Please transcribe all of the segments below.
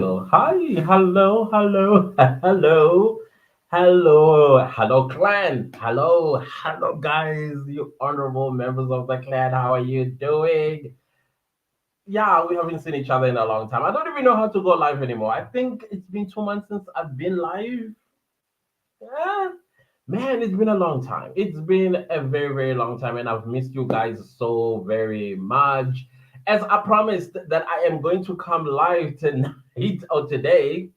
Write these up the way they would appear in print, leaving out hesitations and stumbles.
Trial. Hi, hello, hello, hello, hello, clan. Hello, guys, you honorable members of the clan. How are you doing? Yeah, we haven't seen each other in a long time. I don't even know how to go live anymore. I think it's been 2 months since I've been live. Yeah. Man, it's been a long time. It's been a very, very long time, and I've missed you guys so very much. As I promised that I am going to come live tonight or today,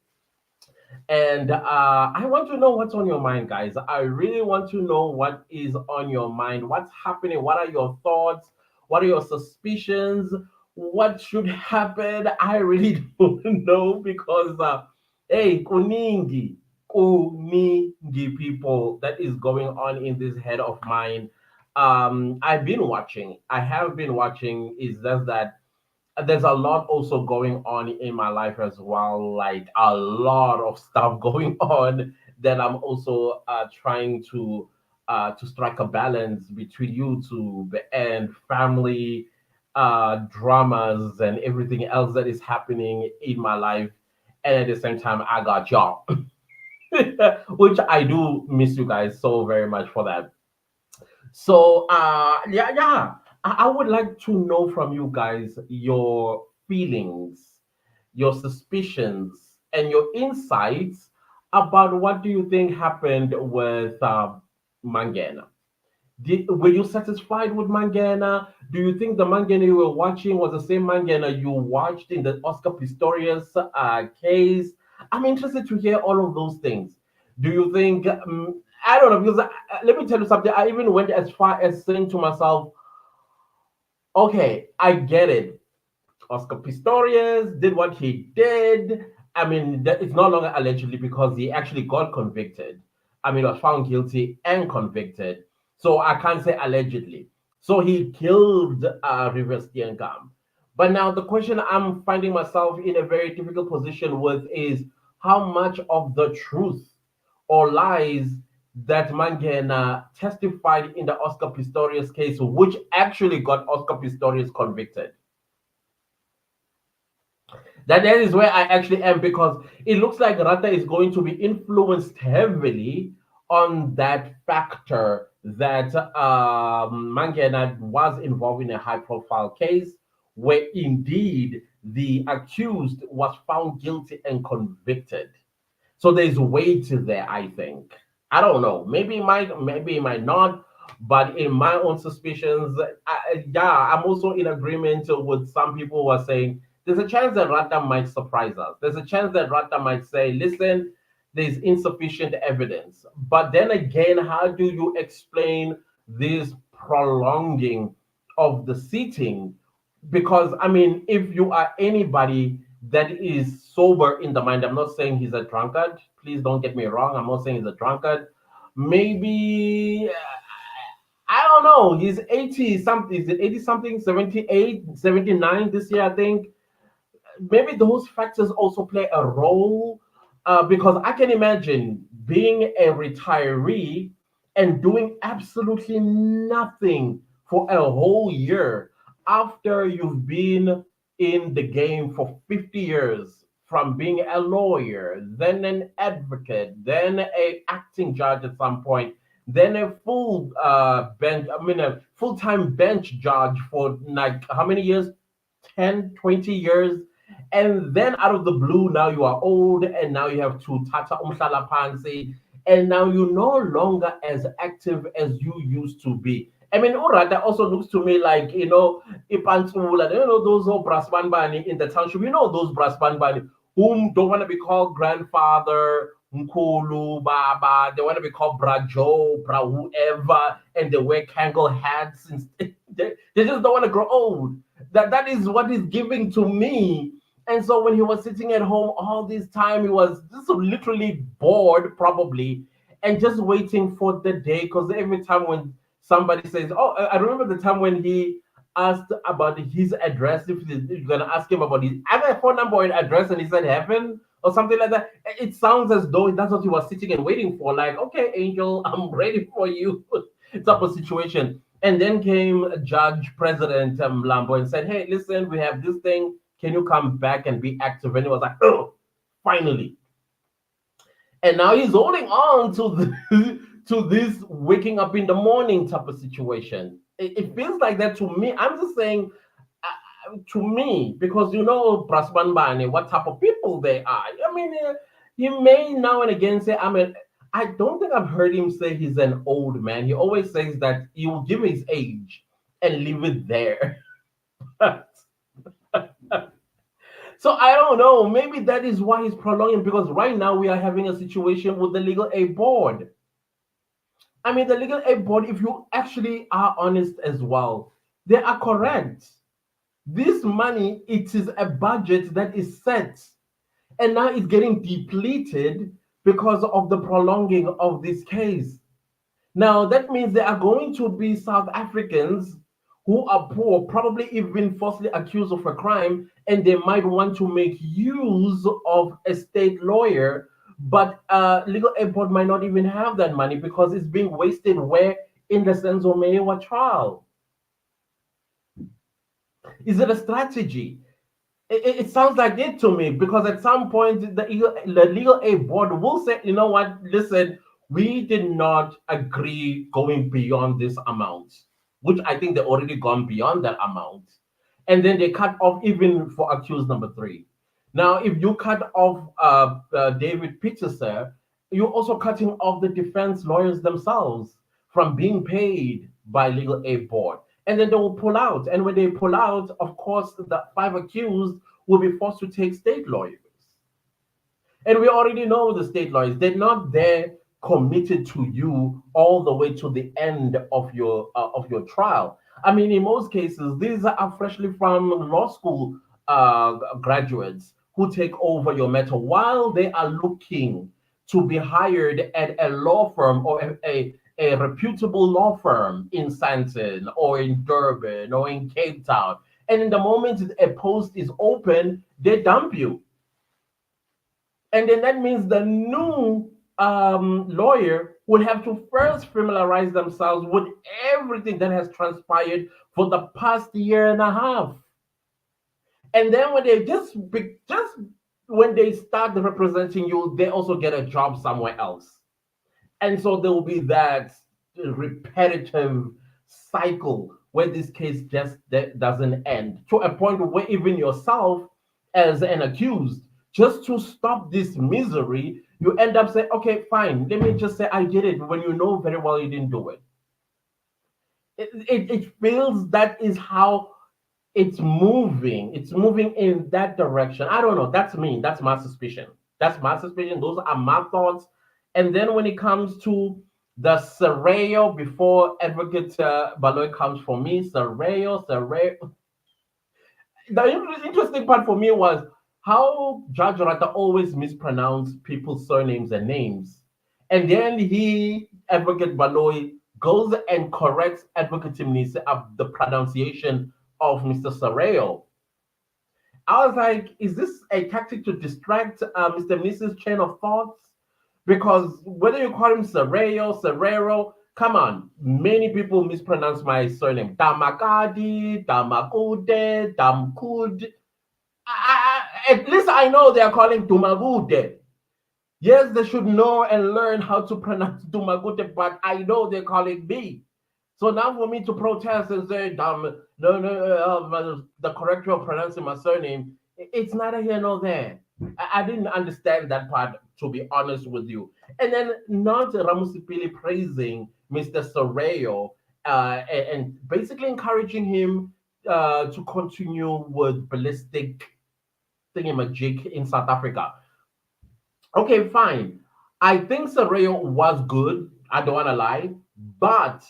and I want to know what's on your mind, guys. I really want to know what is on your mind. What's happening? What are your thoughts? What are your suspicions? What should happen? I really don't know because, hey, Kuningi people, that is going on in this head of mine. I've been watching. I have been watching. Is just that there's a lot also going on in my life as well, like a lot of stuff going on that I'm also trying to strike a balance between YouTube and family dramas and everything else that is happening in my life. And at the same time, I got y'all, which I do miss you guys so very much for that. So yeah, I would like to know from you guys your feelings, your suspicions, and your insights about what do you think happened with Mangena. Were you satisfied with Mangena? Do you think the Mangena you were watching was the same Mangena you watched in the Oscar Pistorius case? I'm interested to hear all of those things. Do you think, I don't know, because let me tell you something. I even went as far as saying to myself, okay, I get it. Oscar Pistorius did what he did. I mean, it's no longer allegedly because he actually got convicted. I mean, was found guilty and convicted. So I can't say allegedly. So he killed Rivers Steenkamp. But now the question I'm finding myself in a very difficult position with is how much of the truth or lies that Mangena testified in the Oscar Pistorius case, which actually got Oscar Pistorius convicted. That is where I actually am because it looks like Rata is going to be influenced heavily on that factor that Mangena was involved in a high profile case where indeed the accused was found guilty and convicted. So there's weight there, I think. I don't know. Maybe it might not. But in my own suspicions, yeah, I'm also in agreement with some people who are saying there's a chance that Rata might surprise us. There's a chance that Rata might say, listen, there's insufficient evidence. But then again, how do you explain this prolonging of the sitting? Because, I mean, if you are anybody that is sober in the mind, I'm not saying he's a drunkard. Please don't get me wrong. I'm not saying he's a drunkard. Maybe, I don't know. He's 80 something. Is it 80 something? 78, 79 this year, I think. Maybe those factors also play a role because I can imagine being a retiree and doing absolutely nothing for a whole year after you've been in the game for 50 years, from being a lawyer, then an advocate, then a acting judge at some point, then a a full-time bench judge for like how many years? 10, 20 years. And then out of the blue, now you are old and now you have to tata umhlalapansi, and now you're no longer as active as you used to be. I mean, Urata also looks to me like, Ipantsula, those old Brasbanbani in the township, those Brasbanbani whom don't want to be called grandfather, Nkulu, Baba, they want to be called Brajo, Bra whoever, and they wear Kangol hats. And they just don't want to grow old. That is what is giving to me. And so when he was sitting at home all this time, he was just literally bored, probably, and just waiting for the day. Because every time when somebody says, "Oh," I remember the time when he asked about his address. If you're gonna ask him about his other phone number or address, and he said heaven or something like that. It sounds as though that's what he was sitting and waiting for. Like, okay, Angel, I'm ready for you, type of situation. And then came Judge President Lambo and said, "Hey, listen, we have this thing. Can you come back and be active?" And he was like, "Oh." finally. And now he's holding on to to this waking up in the morning type of situation. It feels like that to me. I'm just saying, to me, because you know Prasman Bane, what type of people they are. I mean, he may now and again say, I mean, I don't think I've heard him say he's an old man. He always says that he will give his age and leave it there. So I don't know. Maybe that is why he's prolonging, because right now we are having a situation with the legal aid board. I mean, the legal aid board, if you actually are honest as well, they are correct. This money, it is a budget that is set, and now it's getting depleted because of the prolonging of this case. Now, that means there are going to be South Africans who are poor, probably even falsely accused of a crime, and they might want to make use of a state lawyer, but legal aid board might not even have that money because it's being wasted where? In the Senzo Meyiwa trial. Is it a strategy? It sounds like it to me, because at some point the legal aid board will say, you know what, listen, we did not agree going beyond this amount, which I think they already gone beyond that amount. And then they cut off even for accused number three. Now, if you cut off David Peterson, you're also cutting off the defense lawyers themselves from being paid by legal aid board, and then they will pull out. And when they pull out, of course, the five accused will be forced to take state lawyers. And we already know the state lawyers, they're not there committed to you all the way to the end of your trial. I mean, in most cases, these are freshly from law school graduates who take over your matter while they are looking to be hired at a law firm, or a reputable law firm in Sandton or in Durban or in Cape Town. And in the moment a post is open, they dump you. And then that means the new lawyer will have to first familiarize themselves with everything that has transpired for the past year and a half. And then when they just when they start representing you, they also get a job somewhere else. And so there will be that repetitive cycle where this case just doesn't end, to a point where even yourself, as an accused, just to stop this misery, you end up saying, okay, fine, let me just say I did it, when you know very well you didn't do it. It feels that is how it's moving in that direction. I don't know, that's me, that's my suspicion. That's my suspicion. Those are my thoughts. And then when it comes to the Sereo, before Advocate Baloy comes for me, Sereo. The interesting part for me was how Judge Rata always mispronounced people's surnames and names. And then Advocate Baloy, goes and corrects Advocate Timnise of the pronunciation of Mr. Sereo. I was like, is this a tactic to distract Mr. Mnise's chain of thoughts? Because whether you call him Serrero, come on, many people mispronounce my surname. Damakadi, Damakude, Damkud. At least I know they are calling Dumagude. Yes, they should know and learn how to pronounce Dumagude, but I know they're calling me. So now for me to protest and say, no, the correct way of pronouncing my surname, it's neither here nor there. I didn't understand that part, to be honest with you. And then not Ramusipili praising Mr. Soreo, and basically encouraging him to continue with ballistic thingamajig in South Africa. Okay, fine. I think Soreo was good. I don't want to lie. But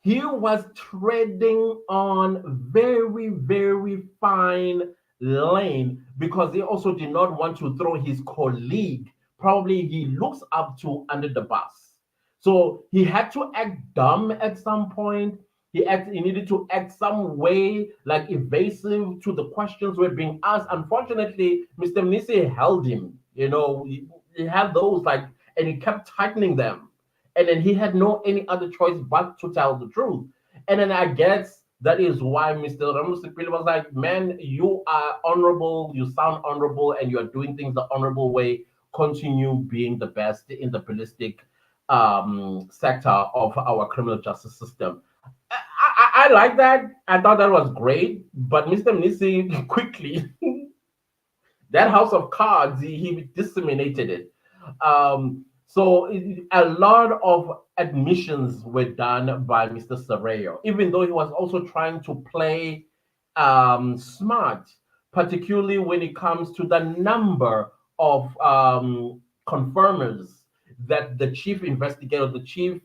he was treading on very, very fine lane, because he also did not want to throw his colleague, probably he looks up to, under the bus. So he had to act dumb at some point. He needed to act some way like evasive to the questions were being asked. Unfortunately, Mr. Mnisi held him. He had those, like, and he kept tightening them, and then he had no any other choice but to tell the truth. And then I guess That is why Mr. Ramusipili was like, man, you are honorable, you sound honorable, and you're doing things the honorable way. Continue being the best in the ballistic sector of our criminal justice system. I like that. I thought that was great. But Mr. Nisi quickly, that house of cards, he disseminated it. A lot of admissions were done by Mr. Serreo, even though he was also trying to play smart, particularly when it comes to the number of confirmers that the chief investigator, the chief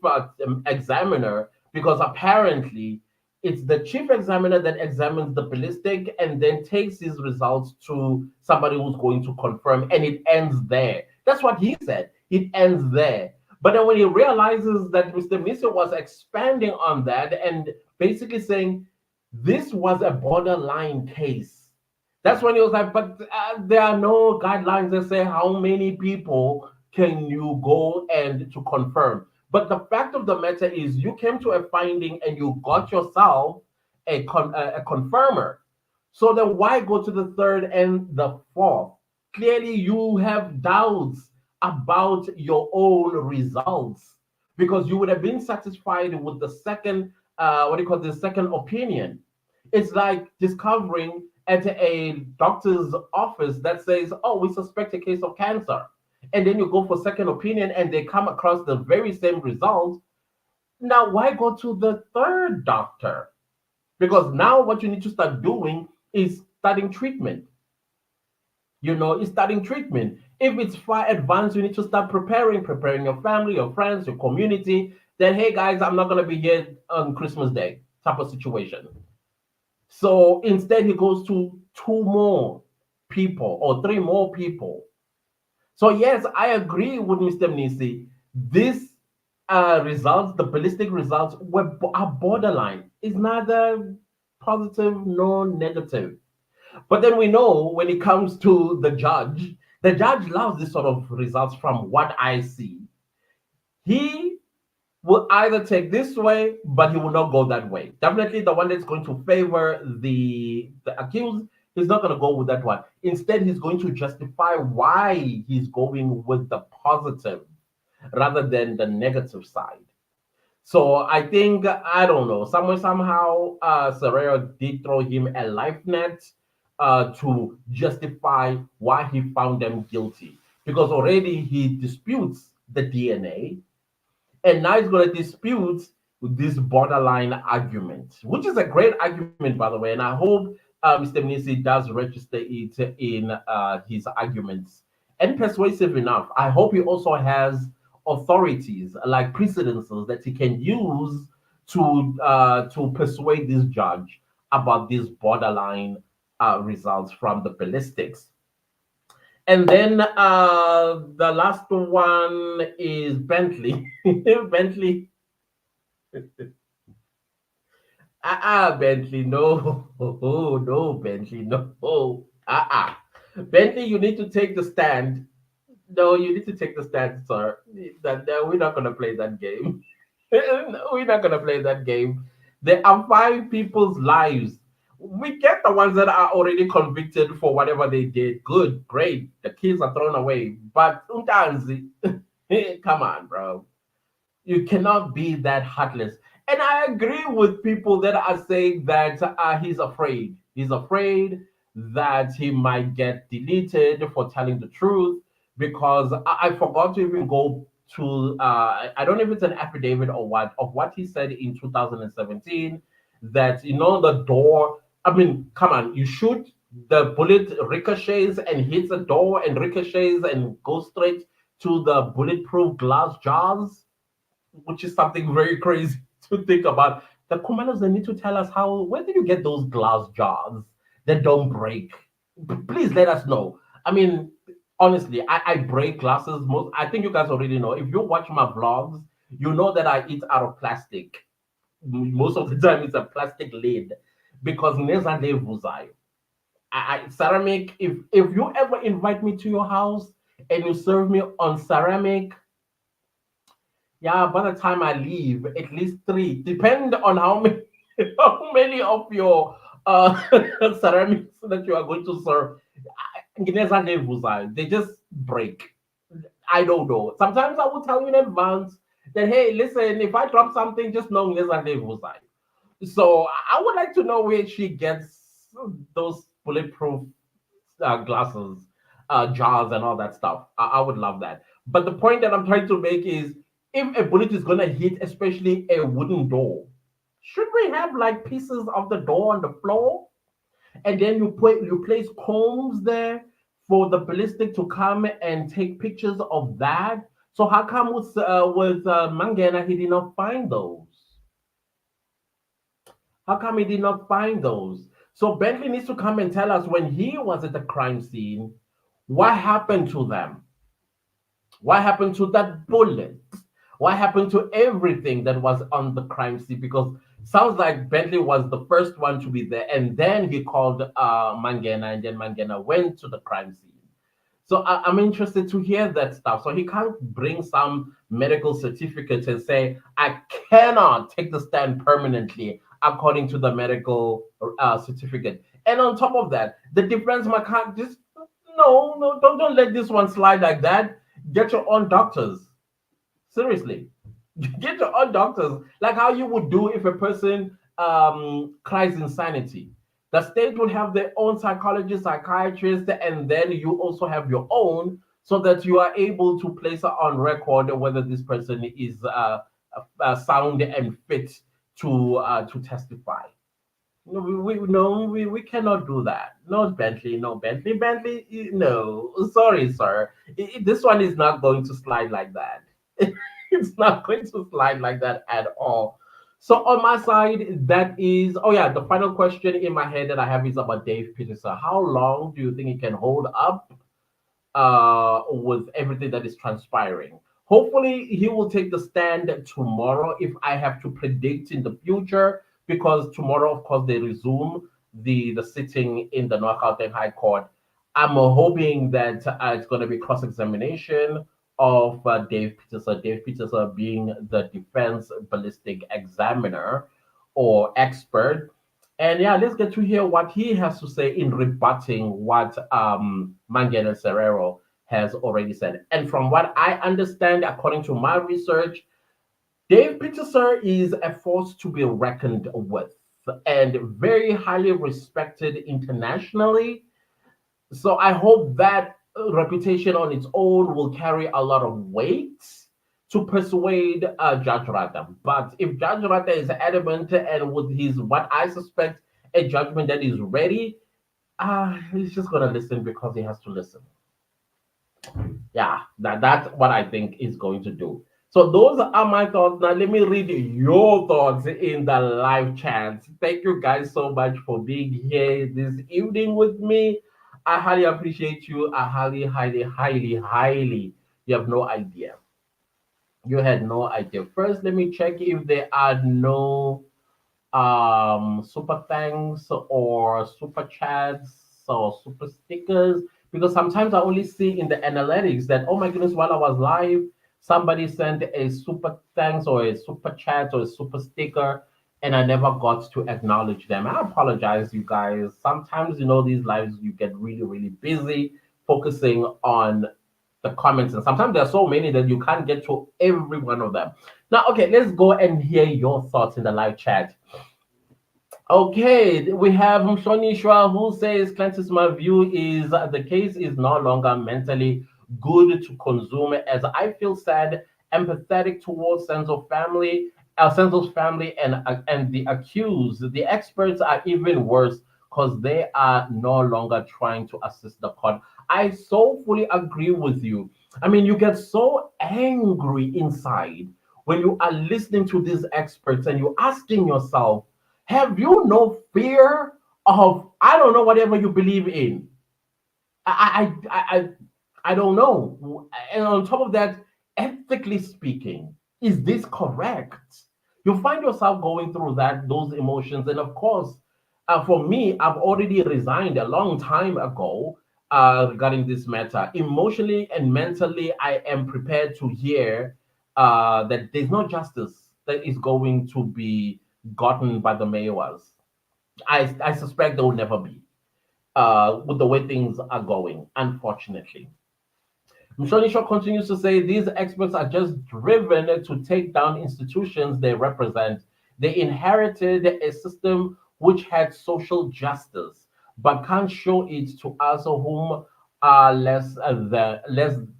examiner, because apparently it's the chief examiner that examines the ballistic and then takes his results to somebody who's going to confirm, and it ends there. That's what he said. It ends there. But then when he realizes that Mr. Miso was expanding on that and basically saying this was a borderline case, that's when he was like, but there are no guidelines that say how many people can you go and to confirm. But the fact of the matter is, you came to a finding and you got yourself a confirmer. So then why go to the third and the fourth? Clearly, you have doubts about your own results because you would have been satisfied with the second, what do you call the second opinion? It's like discovering at a doctor's office that says, "Oh, we suspect a case of cancer," and then you go for second opinion and they come across the very same result. Now, why go to the third doctor? Because now what you need to start doing is starting treatment. Is starting treatment. If it's far advanced, you need to start preparing your family, your friends, your community. Then, hey guys, I'm not gonna be here on Christmas Day type of situation. So instead, he goes to two more people or three more people. So yes, I agree with Mr. Nisi. These results, the ballistic results, are borderline. It's neither positive nor negative. But then we know when it comes to the judge loves this sort of results from what I see. He will either take this way, but he will not go that way. Definitely the one that's going to favor the accused, he's not going to go with that one. Instead, he's going to justify why he's going with the positive rather than the negative side. So I think, I don't know, somewhere somehow Serrero did throw him a life net to justify why he found them guilty, because already he disputes the DNA, and now he's going to dispute this borderline argument, which is a great argument, by the way. And I hope Mr. Nisi does register it in his arguments and persuasive enough. I hope he also has authorities like precedences that he can use to persuade this judge about these borderline results from the ballistics. And then the last one is Bentley. Bentley, Bentley, no, oh, no, Bentley, no, Bentley, you need to take the stand. No, you need to take the stand, sir. That we're not gonna play that game. No, we're not gonna play that game. There are five people's lives. We get the ones that are already convicted for whatever they did. Good, great. The kids are thrown away. But Untanzi, come on, bro. You cannot be that heartless. And I agree with people that are saying that he's afraid. He's afraid that he might get deleted for telling the truth, because I forgot to even go to, I don't know if it's an affidavit or what, of what he said in 2017, that, the door, I mean, come on, you shoot, the bullet ricochets and hits the door and ricochets and goes straight to the bulletproof glass jars, which is something very crazy to think about. The commanders, they need to tell us where did you get those glass jars that don't break? Please let us know. I mean, honestly, I break glasses most. I think you guys already know. If you watch my vlogs, you know that I eat out of plastic. Most of the time, it's a plastic lid because neza levuzai. Ceramic. If you ever invite me to your house and you serve me on ceramic, yeah, by the time I leave, at least three, depend on how many. how many of your ceramics that you are going to serve, they just break. I don't know. Sometimes I will tell you in advance that, hey, listen, if I drop something, just know Ngezandlevuzai. So I would like to know where she gets those bulletproof glasses, jars, and all that stuff. I would love that. But the point that I'm trying to make is, if a bullet is gonna hit, especially a wooden door, should we have like pieces of the door on the floor, and then you place combs there for the ballistic to come and take pictures of that? So how come with Mangena he did not find those? How come he did not find those? So Bentley needs to come and tell us, when he was at the crime scene, what happened to them? What happened to that bullet? What happened to everything that was on the crime scene? Because sounds like Bentley was the first one to be there, and then he called Mangena, and then Mangena went to the crime scene. So I'm interested to hear that stuff. So he can't bring some medical certificate and say, I cannot take the stand permanently according to the medical certificate. And on top of that, the defense can't just, no, no, don't let this one slide like that. Get your own doctors. Seriously. Get your own doctors. Like how you would do if a person cries insanity. The state will have their own psychologist, psychiatrist, and then you also have your own, so that you are able to place on record whether this person is sound and fit to testify. No, no, we cannot do that. No, Bentley, no, Bentley, no. Sorry, sir. This one is not going to slide like that. It's not going to slide like that at all. So on my side, that is, oh yeah, the final question in my head that I have is about Dave Peterson. How long do you think he can hold up with everything that is transpiring? Hopefully, he will take the stand tomorrow if I have to predict in the future, because tomorrow, of course, they resume the sitting in the North Gauteng High Court. I'm hoping that it's going to be cross examination of Dave Peterson. Dave Peterson being the defense ballistic examiner or expert. And yeah, let's get to hear what he has to say in rebutting what Mangena Serrero has already said. And from what I understand, according to my research, Dave Peterson is a force to be reckoned with and very highly respected internationally. So I hope that reputation on its own will carry a lot of weight to persuade Judge Rata. But if Judge Rata is adamant and with his, what I suspect, a judgment that is ready, he's just gonna listen because he has to listen. Yeah, that's what I think is going to do. So those are my thoughts. Now let me read your thoughts in the live chat. Thank you guys so much for being here this evening with me. I highly appreciate you. I highly, highly, highly, highly. You have no idea. You had no idea. First, let me check if there are no super thanks or super chats or super stickers, because sometimes I only see in the analytics that, oh my goodness, while I was live, somebody sent a super thanks or a super chat or a super sticker, and I never got to acknowledge them. I apologize, you guys. Sometimes, these lives, you get really, really busy focusing on the comments, and sometimes there are so many that you can't get to every one of them. Now, okay, let's go and hear your thoughts in the live chat. Okay, we have Mshonishwa who says, Clancy's, my view is the case is no longer mentally good to consume, as I feel sad, empathetic towards Senzo's family and the accused. The experts are even worse because they are no longer trying to assist the court. I so fully agree with you. I mean, you get so angry inside when you are listening to these experts and you're asking yourself, have you no fear of, I don't know, whatever you believe in? I don't know. And on top of that, ethically speaking, is this correct? You find yourself going through those emotions, and of course, for me, I've already resigned a long time ago regarding this matter. Emotionally and mentally, I am prepared to hear that there's no justice that is going to be gotten by the Meyiwas. I suspect there will never be, with the way things are going, unfortunately. Mshonisho continues to say these experts are just driven to take down institutions they represent. They inherited a system which had social justice, but can't show it to us whom are less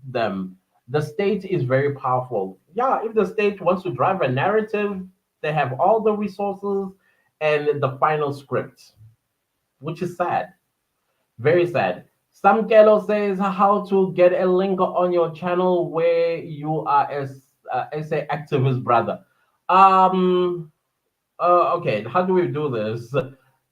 them. The state is very powerful. Yeah, if the state wants to drive a narrative, they have all the resources and the final script, which is sad. Very sad. Sam Kello says how to get a link on your channel where you are as essay activist, brother. Um. Okay. How do we do this?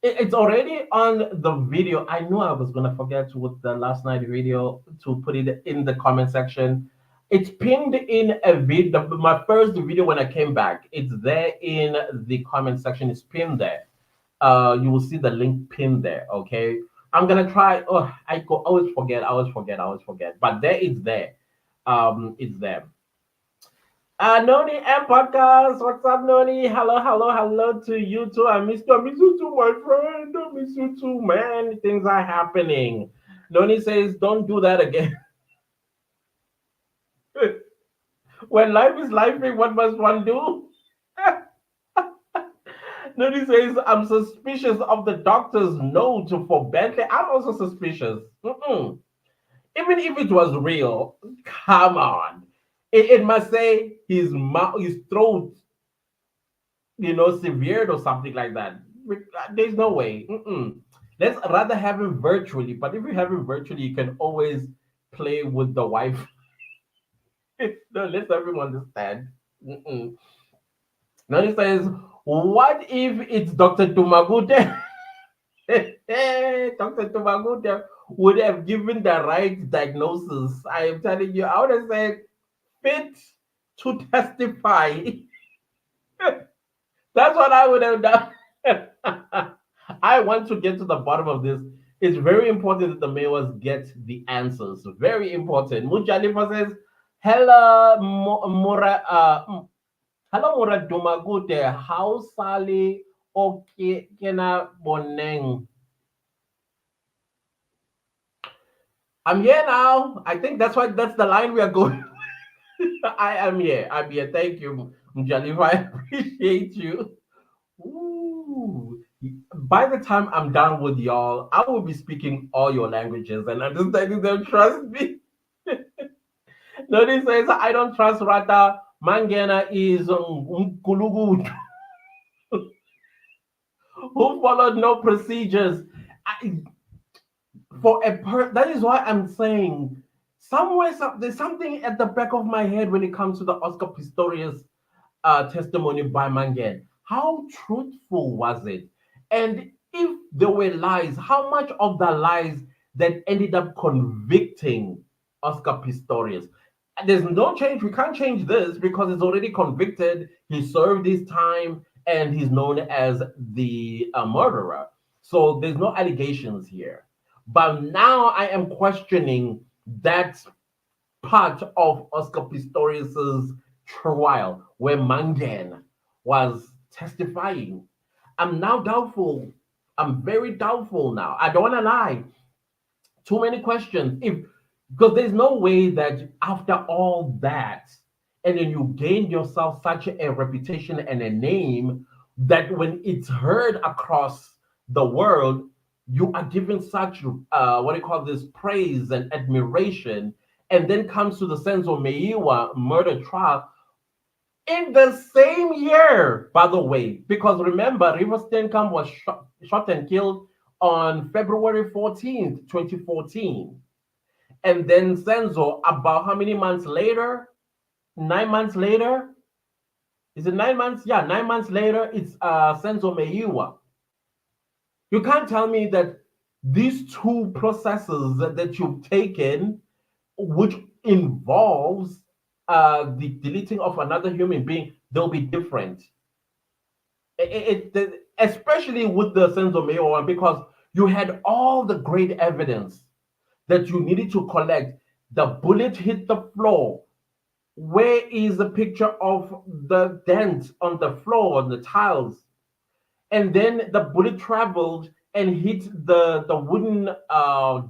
It's already on the video. I knew I was gonna forget with the last night video to put it in the comment section. It's pinned in a video. My first video when I came back. It's there in the comment section. It's pinned there. You will see the link pinned there. Okay, I'm gonna try. Oh, always forget, always forget. But there it's there. It's there. Noni M podcast. What's up, Noni? Hello, hello, hello to you too. I miss you too, my friend. I miss you too, man. Things are happening. Noni says, don't do that again. When life is lifing, what must one do? Noni says, I'm suspicious of the doctor's note for Bentley. I'm also suspicious. Mm-mm. Even if it was real, come on. It must say his mouth, his throat, severed or something like that. There's no way. Mm-mm. Let's rather have him virtually. But if you have him virtually, you can always play with the wife. No, let's have him understand. Mm-mm. Now he says, what if it's Dr. Tumagute? Dr. Tumagute would have given the right diagnosis. I am telling you, I would have said, fit to testify. That's what I would have done. I want to get to the bottom of this. It's very important that the mayors get the answers. Very important. Mujalifa says, hello, Mura. Hello, Mura Dumagute. How Sally okay kena boneng? I'm here now. I think that's the line we are going. I am here. I'm here. Thank you, Mujalifa. I appreciate you. Ooh. By the time I'm done with y'all, I will be speaking all your languages and understanding them. Trust me. Nobody says I don't trust Rata. Mangena is Kulugu who followed no procedures. I, that is why I'm saying there's something at the back of my head when it comes to the Oscar Pistorius testimony by Mangan. How truthful was it? And if there were lies, how much of the lies that ended up convicting Oscar Pistorius? There's no change. We can't change this because he's already convicted. He served his time and he's known as the murderer. So there's no allegations here. But now I am questioning that part of Oscar Pistorius's trial where Mangan was testifying. I'm now doubtful. I'm very doubtful now. I don't want to lie. Too many questions. If because there's no way that after all that, and then you gained yourself such a reputation and a name that when it's heard across the world, you are given such what do you call this praise and admiration, and then comes to the Senzo Meyiwa murder trial in the same year, by the way, because remember, River Stenkamp was shot and killed on February 14th, 2014. And then Senzo, about how many months later? 9 months later? Is it 9 months? Yeah, 9 months later, it's Senzo Meyiwa. You can't tell me that these two processes that you've taken, which involves the deleting of another human being, they'll be different. Especially with the Senzo Meyiwa one, because you had all the great evidence that you needed to collect. The bullet hit the floor. Where is the picture of the dent on the floor, on the tiles? and then the bullet traveled and hit the wooden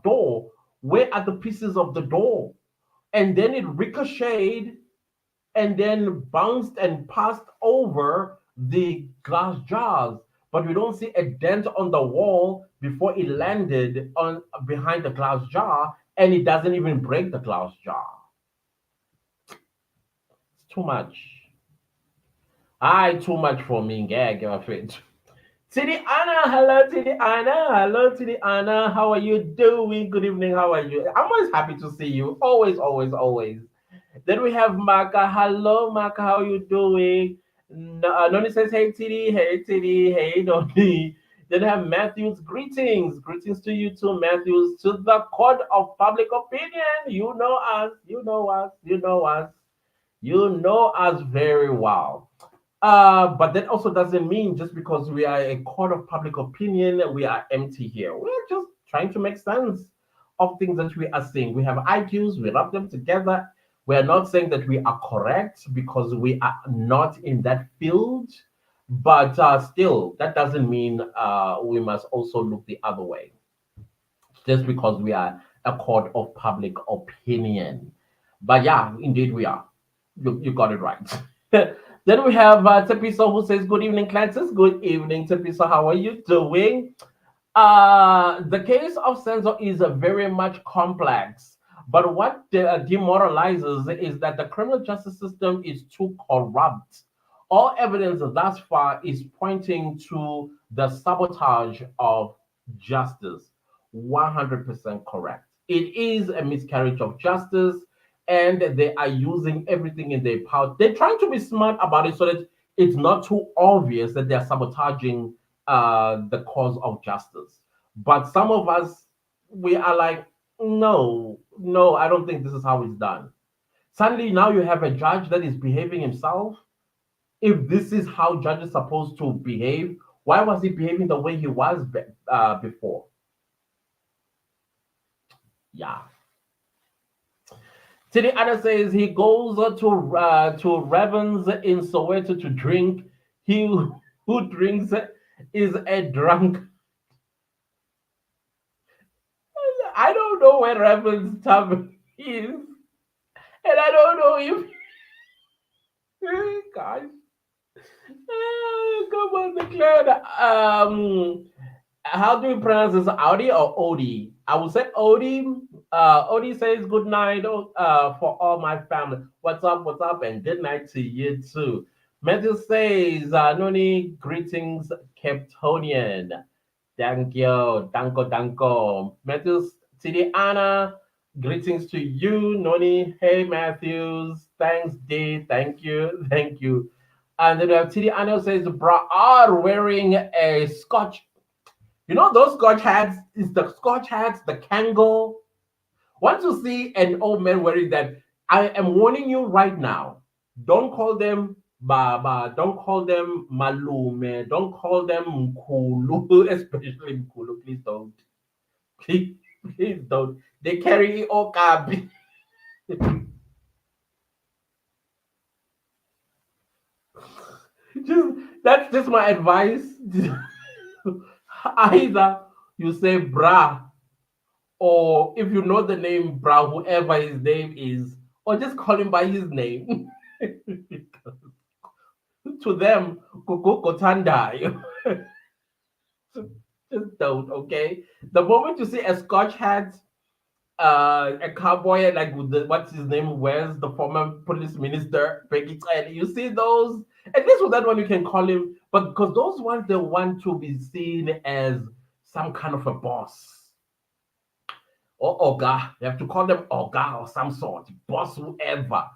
door. Where are the pieces of the door? And then it ricocheted and then bounced and passed over the glass jars. But we don't see a dent on the wall before it landed on behind the glass jar, and it doesn't even break the glass jar. It's too much. I too much for me, gag, I'm afraid. Tidi Anna, hello Tidi Anna, hello Tidi Anna, how are you doing? Good evening, how are you? I'm always happy to see you, always, always, always. Then we have Maka, hello Maka, how are you doing? Noni says, hey Tidi, hey Noni. Then we have Matthews, greetings to you too, Matthews, to the court of public opinion. You know us, you know us, you know us, you know us very well. But that also doesn't mean just because we are a court of public opinion, we are empty here. We're just trying to make sense of things that we are seeing. We have IQs, we rub them together. We are not saying that we are correct because we are not in that field, but still, that doesn't mean we must also look the other way just because we are a court of public opinion. But yeah, indeed we are. You got it right. Then we have Tepiso who says, good evening, Clancis. Good evening, Tepiso. How are you doing? The case of Senzo is very much complex, but what demoralizes is that the criminal justice system is too corrupt. All evidence thus far is pointing to the sabotage of justice. 100% correct. It is a miscarriage of justice, and they are using everything in their power. They're trying to be smart about it so that it's not too obvious that they're sabotaging the cause of justice. But some of us, we are like, no, no, I don't think this is how it's done. Suddenly, now you have a judge that is behaving himself. If this is how judges are supposed to behave, why was he behaving the way he was before? Yeah. Tidi Anna says he goes to Ravens in Soweto to drink. He who drinks is a drunk. I don't know where Ravens Tavern is, and I don't know if gosh. Come on, declare. How do you pronounce this? Audi or Odie? I will say Odie. Odie says good night for all my family. What's up? What's up? And good night to you too. Matthew says, Noni, greetings, Capetonian. Thank you. Danko, danko. Matthews, Tidi Anna, greetings to you, Noni. Hey, Matthews. Thanks, D. Thank you. Thank you. And then we have Tidi Anna says, bra are wearing a Scotch. You know those Scotch hats? Is the Scotch hats the Kangol? Once you see an old man wearing that, I am warning you right now. Don't call them Baba. Don't call them Malume. Don't call them Mkulu, especially Mkulu. Please don't. Please, please don't. They carry Okabi. Just that's just my advice. Either you say bra, or if you know the name bra, whoever his name is, or just call him by his name. To them, Kotanda. Just don't, okay? The moment you see a Scotch hat, a cowboy like with the, what's his name wears, the former police minister, Peggy Tsele, you see those, at least with that one you can call him, but because those ones they want to be seen as some kind of a boss or Oga. You have to call them Oga or some sort, boss, whoever.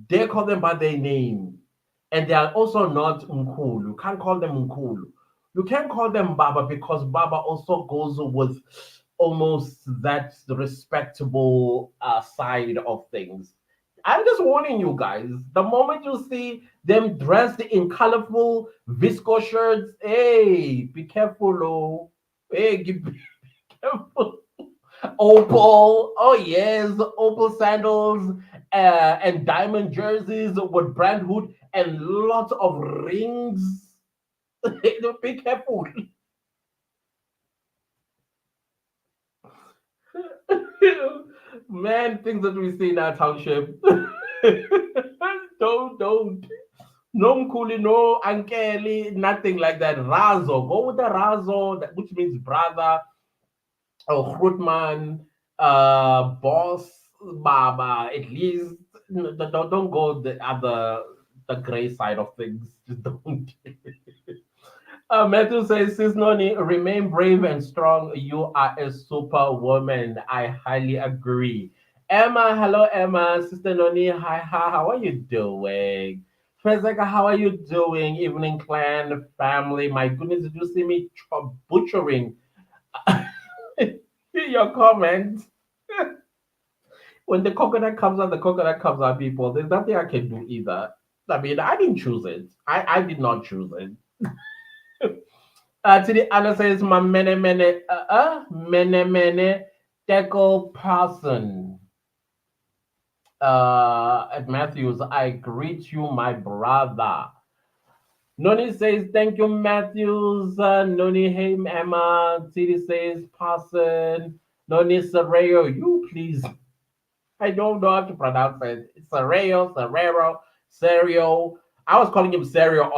They call them by their name. And they are also not Nkulu. You can't call them Nkulu. You can call them Baba because Baba also goes with almost that respectable side of things. I'm just warning you guys. The moment you see them dressed in colorful visco shirts, hey, be careful, oh. Hey, be careful. Opal, oh yes, Opal sandals and diamond jerseys with brand hood and lots of rings. Be careful. Man, things that we see in our township. Don't. No Mkuli, no Ankeli, nothing like that. Razo. Go with the Razo, which means brother, or Grootman, boss, Baba, at least. No, don't go the gray side of things. Just don't. Matthew says, Sis Noni, remain brave and strong. You are a superwoman. I highly agree. Emma, hello, Emma. Sister Noni, hi, hi. How are you doing? Fezeka, how are you doing? Evening clan, family. My goodness, did you see me butchering your comments? When the coconut comes out, people. There's nothing I can do either. I mean, I didn't choose it. I did not choose it. To the other says my mene Deco person. At Matthews, I greet you, my brother. Noni says thank you, Matthews. Noni, hey Emma. Titi says person. Noni Serreo, you please. I don't know how to pronounce it. Serreo, Serrero, Serio. I was calling him Serio.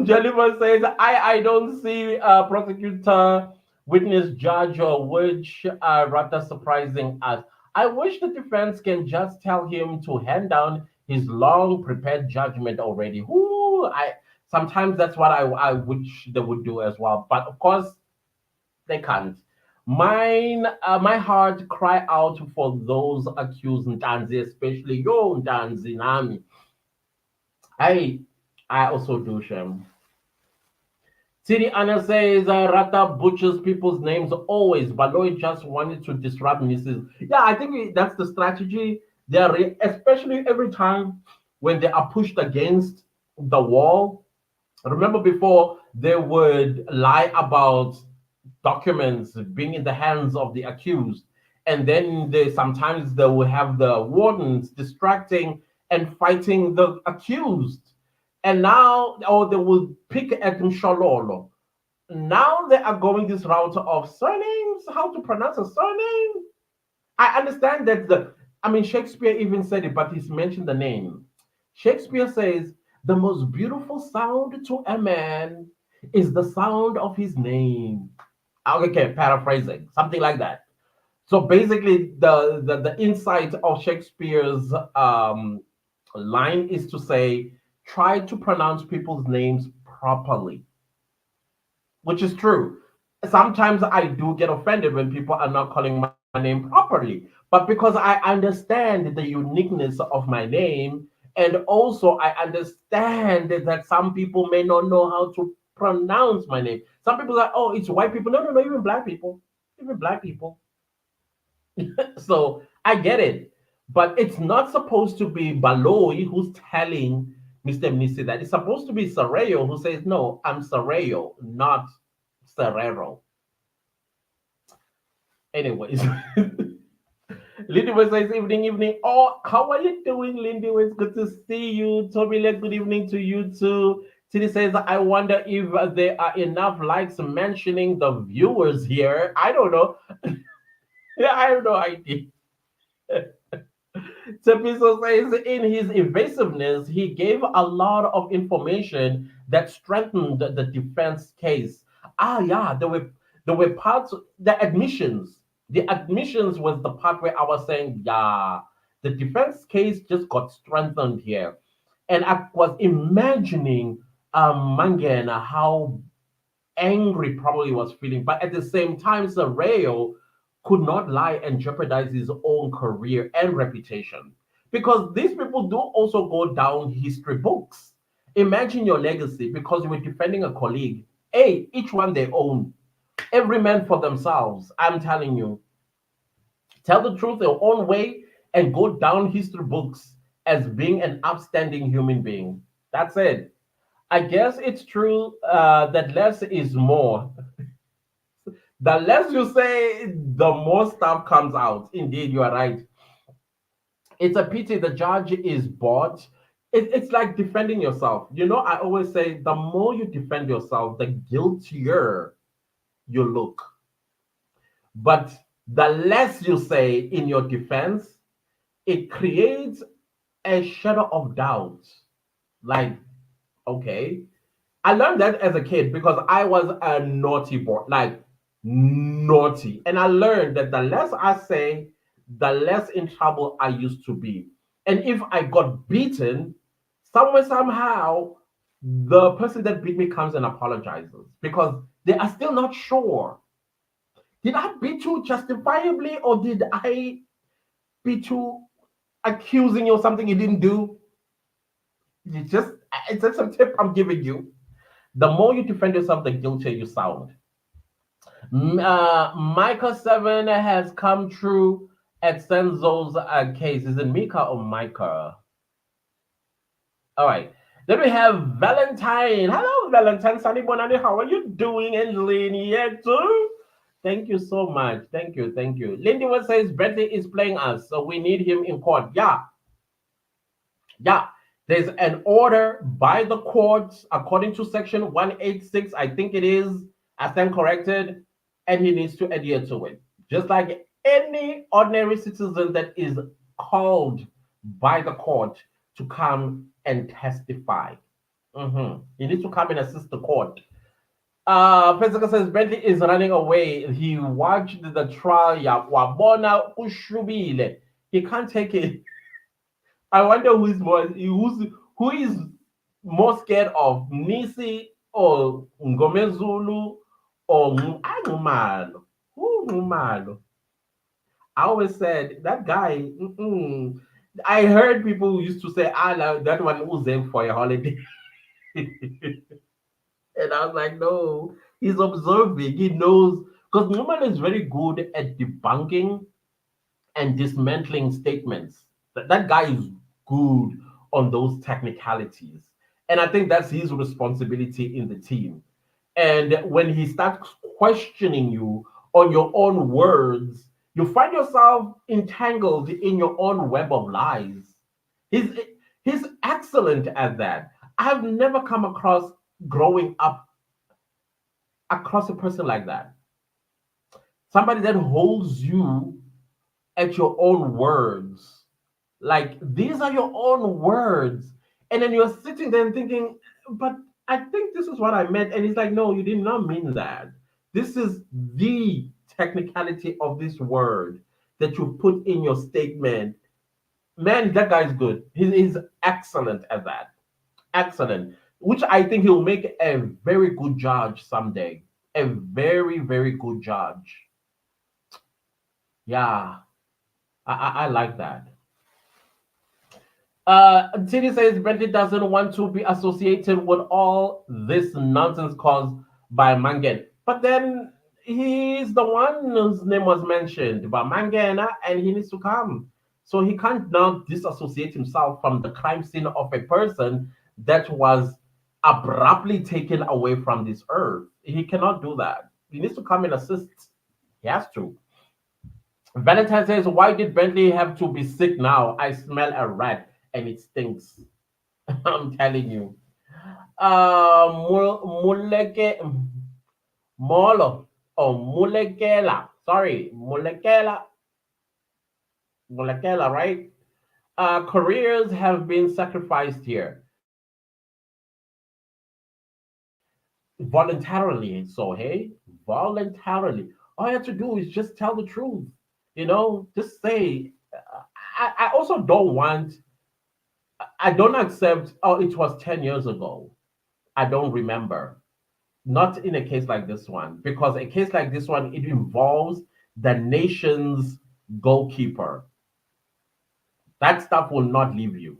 Jennifer says, I don't see prosecutor, witness, judge, or which are rather surprising us. I wish the defense can just tell him to hand down his long prepared judgment already. Who I sometimes that's what I wish they would do as well. But of course they can't. My heart cry out for those accused Ntanzi, especially yo Ntanzi Nami. I I also do shame. Siri Anna says Rata butchers people's names always, but Lloyd just wanted to disrupt Mrs. Yeah, I think that's the strategy. Especially every time when they are pushed against the wall. Remember before they would lie about documents being in the hands of the accused, and then they sometimes they will have the wardens distracting and fighting the accused. And now, or they will pick at Mshololo. Now they are going this route of surnames, how to pronounce a surname. I understand that I mean, Shakespeare even said it, but he's mentioned the name. Shakespeare says, the most beautiful sound to a man is the sound of his name. Okay, paraphrasing, something like that. So basically, the insight of Shakespeare's line is to say, try to pronounce people's names properly, which is true. Sometimes I do get offended when people are not calling my name properly, but because I understand the uniqueness of my name, and also I understand that some people may not know how to pronounce my name. Some people are, oh, it's white people. No, no, no, even black people. So I get it, but it's not supposed to be Baloi who's telling Mr. Mnisi that. It's supposed to be Sareo who says, no, I'm Sareo, not Serrero. Anyways, Lindy was says, evening, evening. Oh, how are you doing, Lindy? It's good to see you. Tobile, good evening to you too. Titi says, I wonder if there are enough likes mentioning the viewers here. I don't know. Yeah, I have no idea. Tepiso says in his evasiveness, he gave a lot of information that strengthened the defense case. Ah, yeah, there were parts, the admissions. The admissions was the part where I was saying, yeah, the defense case just got strengthened here. And I was imagining Mangena how angry probably was feeling, but at the same time, Sareo could not lie and jeopardize his own career and reputation. Because these people do also go down history books. Imagine your legacy because you were defending a colleague. Hey, each one their own. Every man for themselves. I'm telling you. Tell the truth their own way and go down history books as being an upstanding human being. That's it. I guess it's true that less is more. The less you say, the more stuff comes out. Indeed, you are right. It's a pity the judge is bought. It's like defending yourself. I always say the more you defend yourself, the guiltier you look. But the less you say in your defense, it creates a shadow of doubt. Like, okay, I learned that as a kid because I was a naughty boy, like naughty. And I learned that the less I say, the less in trouble I used to be. And if I got beaten, somewhere, somehow, the person that beat me comes and apologizes because they are still not sure. Did I beat you justifiably or did I beat you accusing you of something you didn't do? You just, it's just a tip I'm giving you. The more you defend yourself, the guiltier you sound. Micah 7 has come true at Senzo's case. Is it Mika or Micah? All right. Then we have Valentine. Hello, Valentine. Sunny Bonani. How are you doing? Angeline here too. Thank you so much. Thank you. Thank you. Lindy was says Bentley is playing us, so we need him in court. Yeah, yeah. There's an order by the court according to section 186, I think it is. I stand corrected, and he needs to adhere to it. Just like any ordinary citizen that is called by the court to come and testify. He needs to come and assist the court. Physical says Bentley is running away. He watched the trial. Ya wabona ushubile. He can't take it. I wonder who is more scared of Nisi or Ngomezulu or Angumalo. Who Ngumalo? I always said that guy. I heard people who used to say, "Ah, that one was there for a holiday," and I was like, "No, he's observing. He knows because Nguman is very good at debunking and dismantling statements. That guy is good on those technicalities. And I think that's his responsibility in the team. And when he starts questioning you on your own words, you find yourself entangled in your own web of lies. He's he's excellent at that. I've never come across growing up across a person like that. Somebody that holds you at your own words. Like these are your own words. And then you're sitting there and thinking, but I think this is what I meant. And he's like, no, you did not mean that. This is the technicality of this word that you put in your statement. Man, that guy's good. He's excellent at that. Excellent. Which I think he'll make a very good judge someday. A very, very good judge. Yeah, I like that. Tini says Bentley doesn't want to be associated with all this nonsense caused by Mangan. But then he's the one whose name was mentioned by Mangana and he needs to come. So he can't now disassociate himself from the crime scene of a person that was abruptly taken away from this earth. He cannot do that. He needs to come and assist. He has to. Valentine says, why did Bentley have to be sick now? I smell a rat and it stinks. I'm telling you. Muleke Molo or Mulekela. Sorry, Mulekela, right? Careers have been sacrificed here voluntarily. So, hey, voluntarily. All you have to do is just tell the truth. Just say. I also don't want, I don't accept, oh, it was 10 years ago. I don't remember. Not in a case like this one, because a case like this one, it involves the nation's goalkeeper. That stuff will not leave you.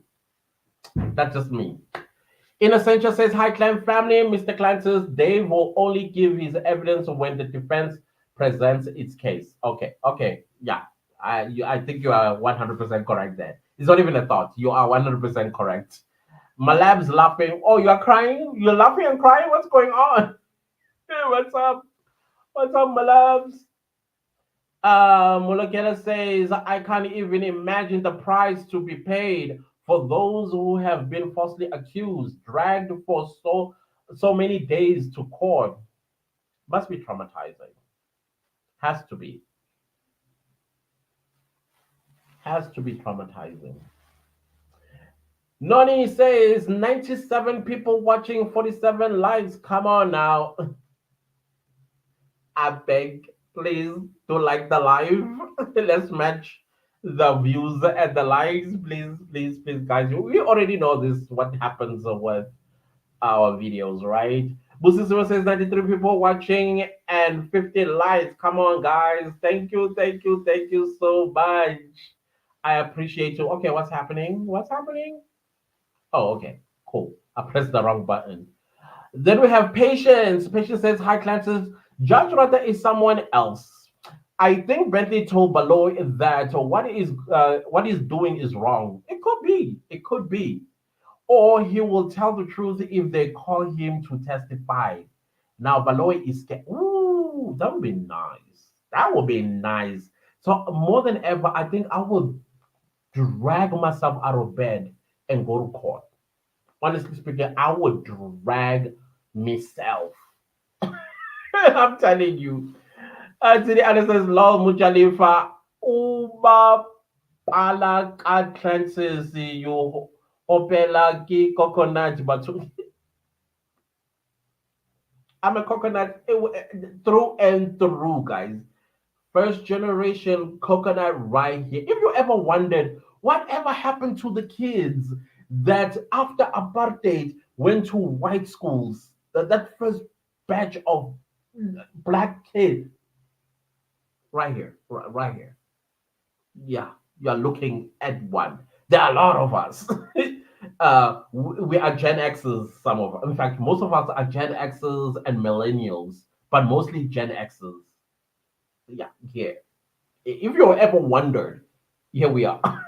That's just me. Innocentia says, hi, Clan family. Mr. Clan says, Dave will only give his evidence when the defense presents its case. Okay, okay, yeah. I think you are 100% correct there. It's not even a thought. You are 100% correct. Malab's laughing. Oh, you are crying? You're laughing and crying? What's going on? Hey, what's up? What's up, Malabs? Mulakela says, I can't even imagine the price to be paid for those who have been falsely accused, dragged for so many days to court, must be traumatizing. Has to be. Has to be traumatizing. Noni says 97 people watching, 47 likes. Come on now. I beg, please do like the live. Let's match the views and the likes. Please, please, please, guys. We already know this, what happens with our videos, right? Busisimo says 93 people watching and 50 likes. Come on, guys. Thank you, thank you, thank you so much. I appreciate you. Okay, what's happening? What's happening? Oh, okay, cool. I pressed the wrong button. Then we have Patience. Patience says, "Hi, Clancy. Judge Rata is someone else. I think Bentley told Baloy that what he's doing is wrong. It could be. It could be. Or he will tell the truth if they call him to testify. Now Baloy is scared. Ooh, that would be nice. That would be nice. So more than ever, I think I will drag myself out of bed and go to court. Honestly speaking, I would drag myself. I'm telling you. Today, Anna says, Lord Muchalifa, Uba Pala Katrances, you Opela Ki Coconut, but I'm a coconut through and through, guys. First generation coconut right here. If you ever wondered whatever happened to the kids that after apartheid went to white schools, that first batch of black kids, right here, right here. Yeah, you're looking at one. There are a lot of us. We are Gen X's, some of us. In fact, most of us are Gen X's and millennials, but mostly Gen X's. Yeah, here. If you ever wondered, here we are.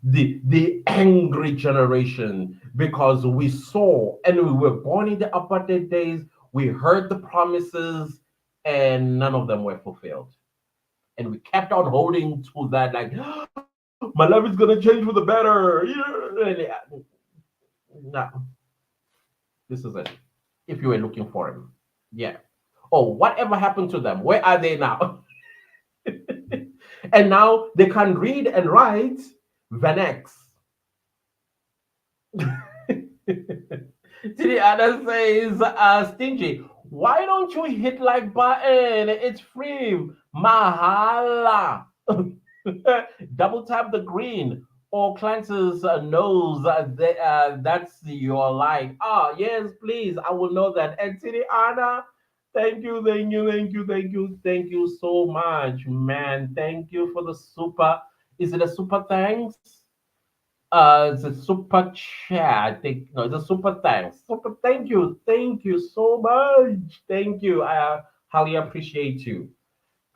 The angry generation because we saw and we were born in the apartheid days, we heard the promises and none of them were fulfilled. And we kept on holding to that, like, my life is gonna change for the better. No, this is it. If you were looking for him, yeah. Oh, whatever happened to them? Where are they now? And now they can read and write Vanex. To the other says, Stingy, why don't you hit like button? It's free. Mahala. Double tap the green. Or Clancy's knows that's your like. Ah, yes, please. I will know that. And to the Anna, thank you, thank you, thank you, thank you, thank you so much, man. Thank you for the super. Is it a super thanks? It's a super chat. I think no, it's a super thanks. Super thank you so much. Thank you. I highly appreciate you.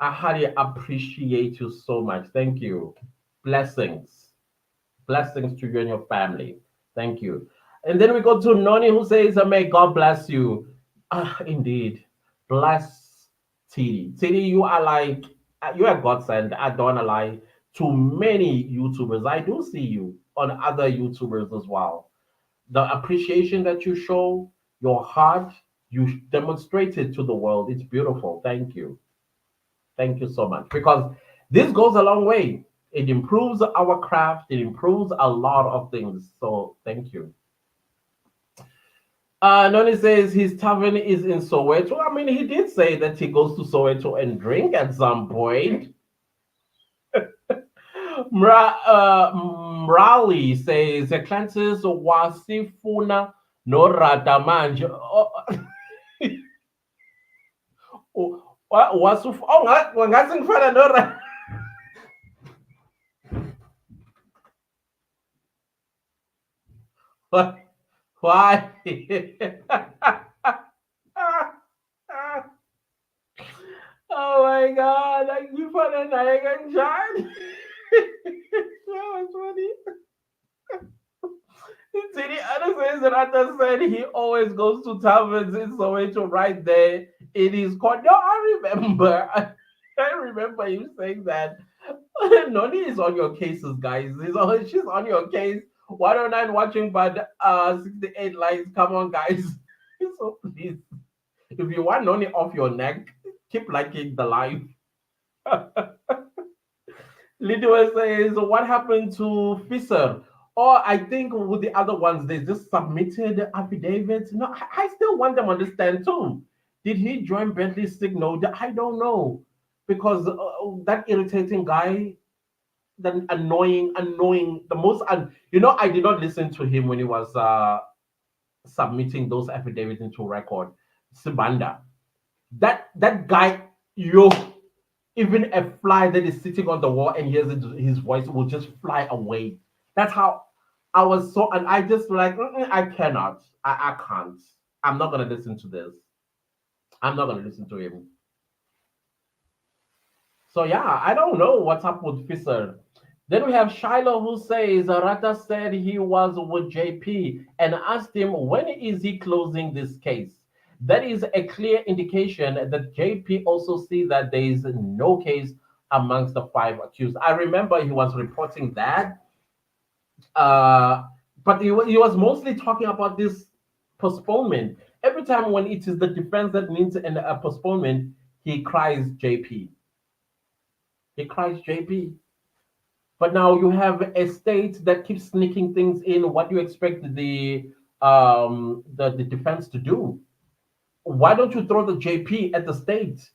I highly appreciate you so much. Thank you. Blessings, blessings to you and your family. Thank you. And then we go to Noni who says, "May God bless you." Ah, indeed, bless TD. TD, you are like you are godsend. I don't wanna lie to many YouTubers. I do see you on other YouTubers as well. The appreciation that you show, your heart, you demonstrate it to the world. It's beautiful. Thank you. Thank you so much. Because this goes a long way. It improves our craft, it improves a lot of things. So thank you. Noni says his tavern is in Soweto. I mean, he did say that he goes to Soweto and drink at some point. Mrali says Clancy's wasifuna no rata manje. Wasuf oh ngathi ngifana no rata. Why? Oh my god, like you put a Nigerian shine. That was funny. See, the other says Rata said he always goes to taverns in Soweto right there in his court. No, I remember. I remember you saying that. Noni is on your cases, guys. She's on your case. 109 watching, but 68 likes. Come on, guys. So please, if you want Noni off your neck, keep liking the live. Lidwell says, what happened to Fisher? Or I think with the other ones, they just submitted affidavits. No, I still want them to understand too. Did he join Bentley's signal? I don't know. Because that irritating guy, the annoying, the most, I did not listen to him when he was submitting those affidavits into record. Sibanda. That guy, yo, even a fly that is sitting on the wall and hears his voice will just fly away. That's how I was so, and I just like, I cannot, I can't. I'm not gonna listen to this. I'm not gonna listen to him. So yeah, I don't know what's up with Fisher. Then we have Shiloh who says Rata said he was with JP and asked him when is he closing this case. That is a clear indication that JP also sees that there is no case amongst the five accused. I remember he was reporting that, uh, but he was mostly talking about this postponement. Every time when it is the defense that needs a postponement, he cries JP. He cries JP. But now you have a state that keeps sneaking things in. What do you expect the defense to do? Why don't you throw the JP at the state?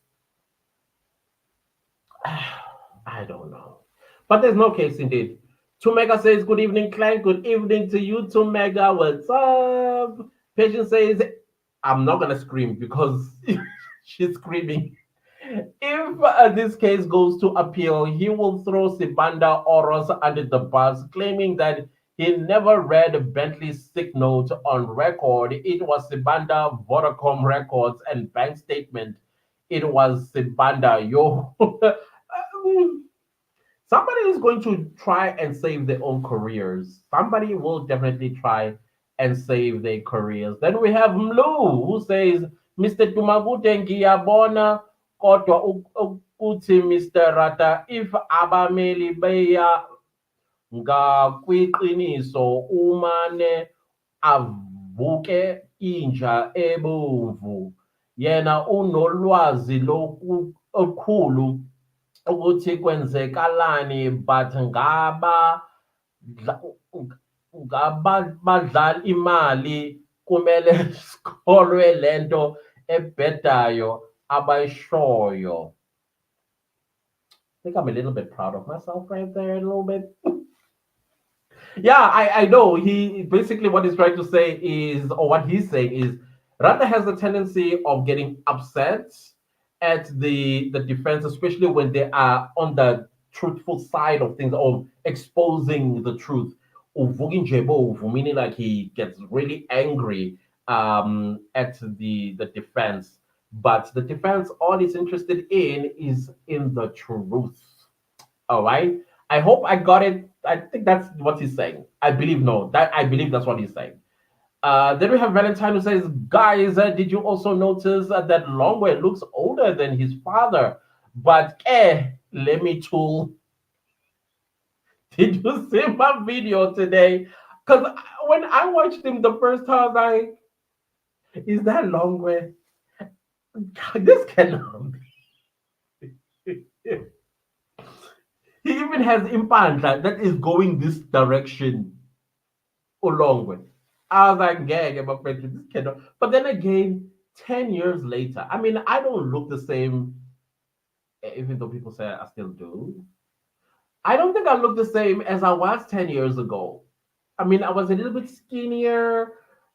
I don't know. But there's no case indeed. Tumega says, good evening, Clank. Good evening to you, Tumega. What's up? Patient says, I'm not gonna scream because she's screaming. If this case goes to appeal, he will throw Sibanda Oros under the bus, claiming that he never read Bentley's sick note on record. It was Sibanda Vodacom records and bank statement. It was Sibanda. Yo, somebody is going to try and save their own careers. Somebody will definitely try and save their careers. Then we have Mlu who says, Mr. Tumagute ngiyabona kodwa ukuthi Mr. Rata if abameli beya ngakwiqiniso umane avuke inja ebomvu yena unolwazi olukhulu ukuthi kwenzekalani but ngabadlali imali kumele sikholwe lento ebhedayo abayishoyo. I think I'm a little bit proud of myself right there, a little bit. Yeah, I know. He basically what he's trying to say is, or what he's saying is, Rata has a tendency of getting upset at the defense, especially when they are on the truthful side of things or exposing the truth. Uvugin jebo, meaning like he gets really angry at the defense. But the defense, all it's interested in is in the truth. All right. I hope I got it. I think that's what he's saying. I believe no. That I believe that's what he's saying. Then we have Valentine who says, "Guys, did you also notice that Longway looks older than his father?" But let me tool. Did you see my video today? Because when I watched him the first time, I was like, "Is that Longway? This cannot be." He even has impandla that is going this direction along with. I was like, gang, my friend, this cannot. But then again, 10 years later, I mean, I don't look the same, even though people say I still do. I don't think I look the same as I was 10 years ago. I mean, I was a little bit skinnier,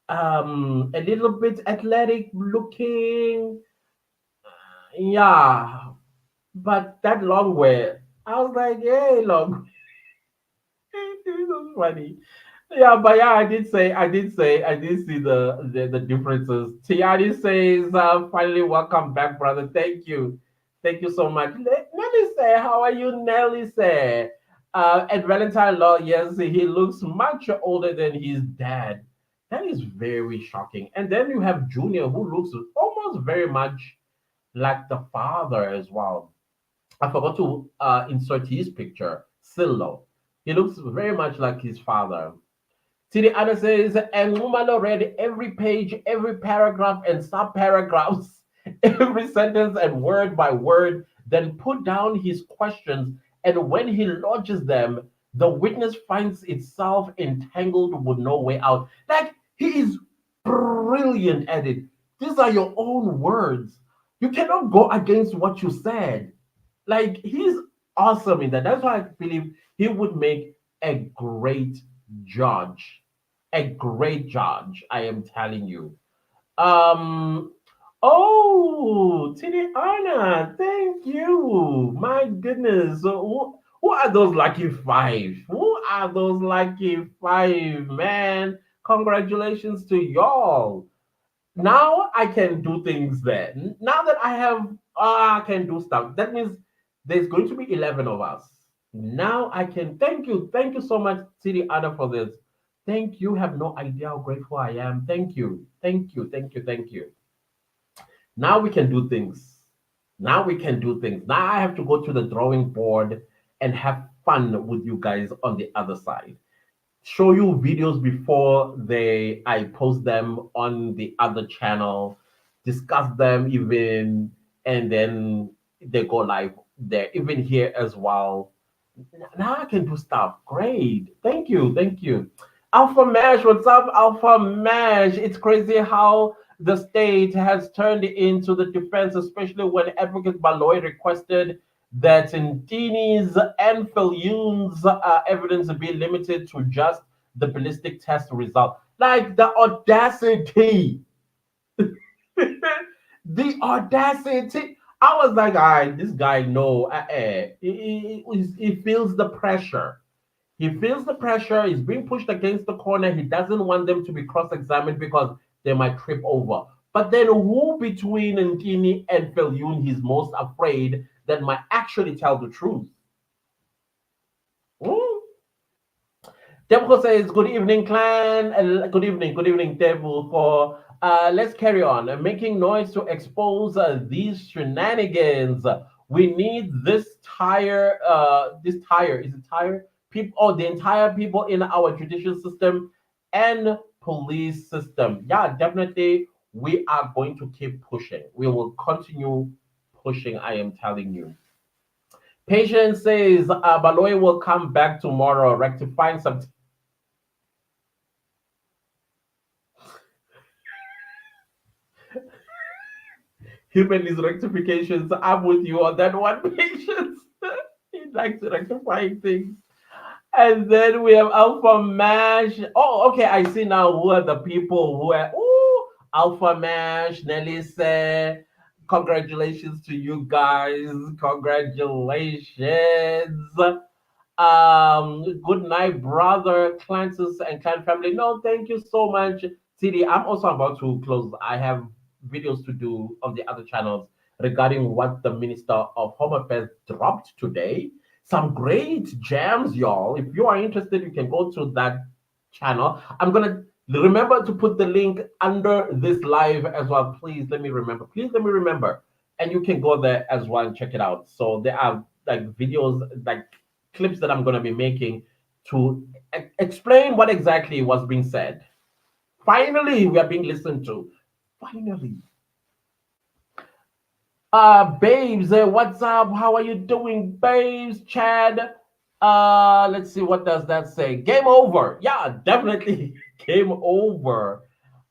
a little bit athletic looking. Yeah. But that long way, I was like, hey, long. This was funny. Yeah, but yeah, I did see the differences. Tiani says, finally, welcome back, brother. Thank you so much. Nelly say, how are you, Nelly say? And Valentine Law, yes, he looks much older than his dad. That is very shocking. And then you have Junior, who looks almost very much like the father as well. I forgot to insert his picture, Sillo. He looks very much like his father. Tidi Anna says, and Ngumalo read every page, every paragraph, and sub paragraphs, every sentence and word by word, then put down his questions. And when he lodges them, the witness finds itself entangled with no way out. Like, he is brilliant at it. These are your own words. You cannot go against what you said. Like, he's awesome in that. That's why I believe he would make a great judge. A great judge, I am telling you. Um oh, Titiana, thank you. My goodness. So who are those lucky five? Who are those lucky five, man? Congratulations to y'all. Now I can do things there. Now that I have, I can do stuff. That means there's going to be 11 of us. Now I can. Thank you so much, City Anna, for this. Thank you. Have no idea how grateful I am. Thank you, thank you, thank you, thank you. Now we can do things. Now we can do things. Now I have to go to the drawing board and have fun with you guys on the other side, show you videos before they I post them on the other channel, discuss them even, and then they go live there, even here as well. Now I can do stuff. Great. Thank you. Thank you. Alpha Mash, what's up, Alpha Mash? It's crazy how the state has turned into the defense, especially when Advocate Baloy requested that Ntini's and Felyun's evidence be limited to just the ballistic test result. Like the audacity, the audacity. I was like, all right, this guy, no, he feels the pressure. He feels the pressure. He's being pushed against the corner. He doesn't want them to be cross-examined because they might trip over. But then, who between Nkini and Felyun he's most afraid that might actually tell the truth? Hmm? Deborah says, good evening, clan. Good evening, Deborah. For let's carry on. Making noise to expose these shenanigans. We need is it tire? People, oh, the entire people in our judicial system and police system. Yeah, definitely. We are going to keep pushing. We will continue pushing, I am telling you. Patience says, Baloy will come back tomorrow rectifying some. Human is rectifications. I'm with you on that one, patience. He likes rectifying things. And then we have Alpha Mash. Oh, okay. I see now who are the people who are. Ooh, Alpha Mash, Nelly said, congratulations to you guys. Congratulations. Good night, brother, clans and clan family. No, thank you so much, TD. I'm also about to close. I have videos to do on the other channels regarding what the Minister of Home Affairs dropped today. Some great gems, y'all. If you are interested, you can go to that channel. I'm gonna remember to put the link under this live as well. Please let me remember. Please let me remember. And you can go there as well and check it out. So there are like videos, like clips that I'm going to be making to explain what exactly was being said. Finally, we are being listened to. Finally. Babes, what's up? How are you doing, babes? Chad. Let's see, what does that say? Game over. Yeah, definitely game over.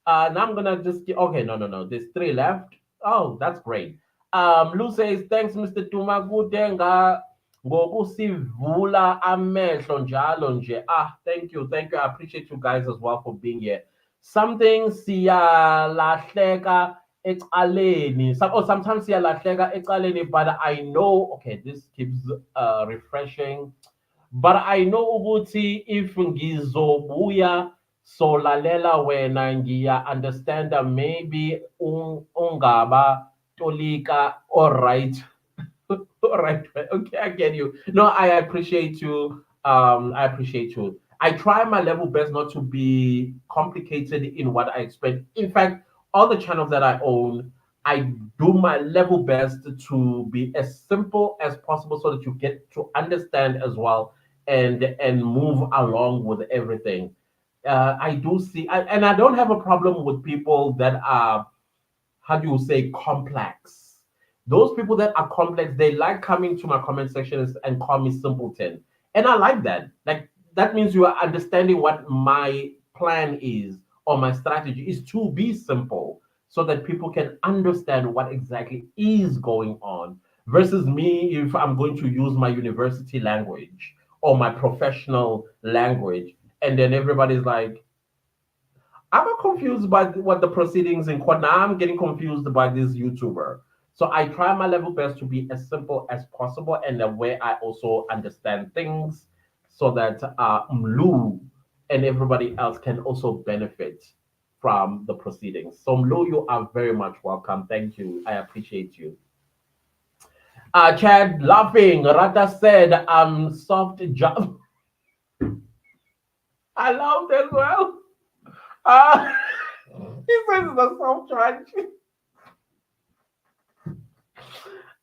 Now I'm gonna just okay, no, no, no. There's three left. Oh, that's great. Lou says, thanks, Mr. Tuma. Kudenga ngokusivula amehlo njalo nje. Ah, thank you, thank you. I appreciate you guys as well for being here. Something siyalahleka ecaleni. Sometimes siyalahleka ecaleni, but I know. Okay, this keeps refreshing. But I know ukuthi if ngizobuya so lalela wena ngiya understand that maybe ungaba tolika, all right. All right, okay, I get you. No, I appreciate you. I appreciate you. I try my level best not to be complicated in what I expect. In fact, all the channels that I own, I do my level best to be as simple as possible so that you get to understand as well and move along with everything. I do see, and I don't have a problem with people that are, how do you say, complex. Those people that are complex, they like coming to my comment sections and call me simpleton. And I like that. Like, that means you are understanding what my plan is or my strategy is to be simple so that people can understand what exactly is going on. Versus me, if I'm going to use my university language or my professional language, and then everybody's like, I'm not confused by what the proceedings in court. Now I'm getting confused by this YouTuber. So I try my level best to be as simple as possible and the way I also understand things so that Mlu and everybody else can also benefit from the proceedings. So Mlu, you are very much welcome. Thank you. I appreciate you. Chad laughing. Rata said, soft job. I laughed as well. Uh, he says it's a soft charge.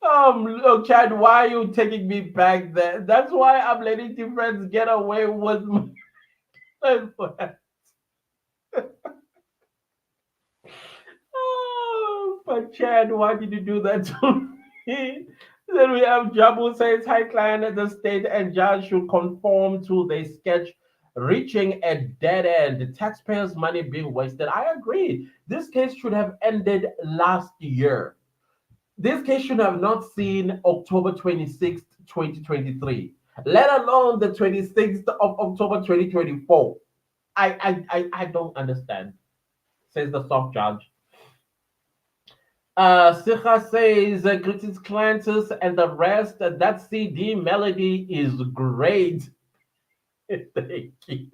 Look, Chad, why are you taking me back there? That's why I'm letting difference get away with my Oh, but Chad, why did you do that to me? Then we have Jabu says, High client, the state and judge should conform to the sketch reaching a dead end, taxpayers' money being wasted. I agree. This case should have ended last year. This case should have not seen October 26th, 2023, let alone the 26th of October 2024. I don't understand, says the soft judge. Sikha says, greetings, clients, and the rest. That CD melody is great. Thank you.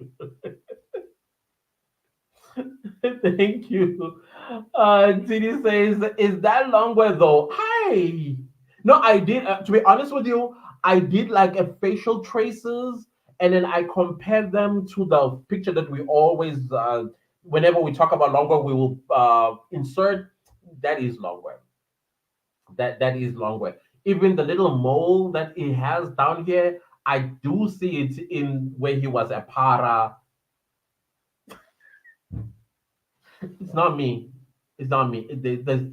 Thank you. CD says, is that longer though? Hi. No, I did. To be honest with you, I did like a facial traces, and then I compared them to the picture that we always, whenever we talk about longer, we will insert. That is longer. That is longer. Even the little mole that he has down here, I do see it in where he was a para. It's not me. It's not me.